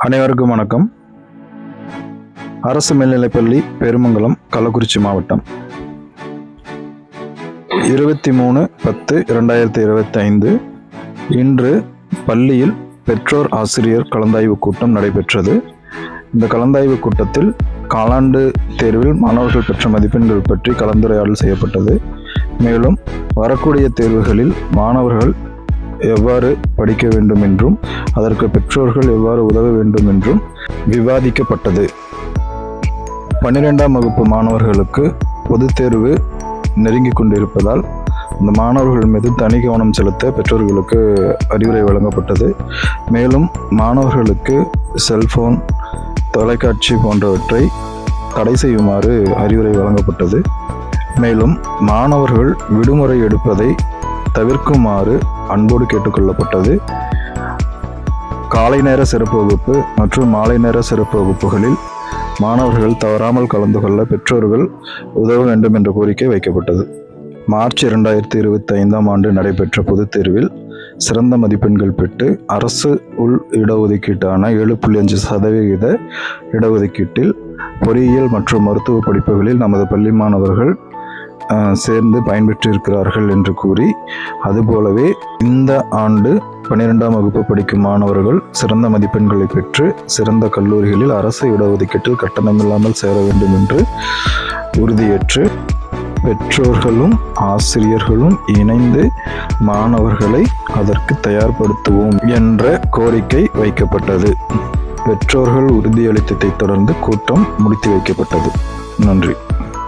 அனைவருக்கும் வணக்கம். அரசு மேல்நிலைப்பள்ளி பெருமங்கலம், கள்ளக்குறிச்சி மாவட்டம். 23/10/2025 இன்று பள்ளியில் பெற்றோர் ஆசிரியர் கலந்தாய்வு கூட்டம் நடைபெற்றது. இந்த கலந்தாய்வு கூட்டத்தில் காலாண்டு தேர்வில் மாணவர்கள் பெற்ற மதிப்பெண்கள் பற்றி கலந்துரையாடல் செய்யப்பட்டது. மேலும் வரக்கூடிய தேர்வுகளில் மாணவர்கள் எவ்வாறு படிக்க வேண்டும் என்றும் அதற்கு பெற்றோர்கள் எவ்வாறு உதவ வேண்டும் என்றும் விவாதிக்கப்பட்டது. 12ஆம் வகுப்பு மாணவர்களுக்கு பொதுத் தேர்வு நெருங்கிக் கொண்டிருப்பதால் இந்த மாணவர்கள் மீது தனி கவனம் செலுத்த பெற்றோர்களுக்கு அறிவுரை வழங்கப்பட்டது. மேலும் மாணவர்களுக்கு செல்போன், தொலைக்காட்சி போன்றவற்றை தடை செய்யுமாறு அறிவுரை வழங்கப்பட்டது. மேலும் மாணவர்கள் விடுமுறை எடுப்பதை தவிர்க்குமாறு அன்போடு கேட்டுக்கொள்ளப்பட்டது. காலை நேர சிறப்பு வகுப்பு மற்றும் மாலை நேர சிறப்பு வகுப்புகளில் மாணவர்கள் தவறாமல் கலந்து கொள்ள பெற்றோர்கள் உதவ வேண்டும் என்ற கோரிக்கை வைக்கப்பட்டது. மார்ச் 2025ஆம் ஆண்டு நடைபெற்ற பொதுத் தேர்வில் சிறந்த மதிப்பெண்கள் பெற்று அரசு உள் இடஒதுக்கீட்டான 7.5% இடஒதுக்கீட்டில் பொறியியல் மற்றும் மருத்துவ படிப்புகளில் நமது பள்ளி மாணவர்கள் சேர்ந்து பயன்பெற்றிருக்கிறார்கள் என்று கூறி, அதுபோலவே இந்த ஆண்டு 12ஆம் வகுப்பு படிக்கும் மாணவர்கள் சிறந்த மதிப்பெண்களை பெற்று சிறந்த கல்லூரிகளில் அரசு இடஒதுக்கீட்டில் கட்டணமில்லாமல் சேர வேண்டும் என்று உறுதியேற்று பெற்றோர்களும் ஆசிரியர்களும் இணைந்து மாணவர்களை அதற்கு தயார்படுத்துவோம் என்ற கோரிக்கை வைக்கப்பட்டது. பெற்றோர்கள் உறுதியளித்ததைத் தொடர்ந்து கூட்டம் முடித்து வைக்கப்பட்டது. நன்றி.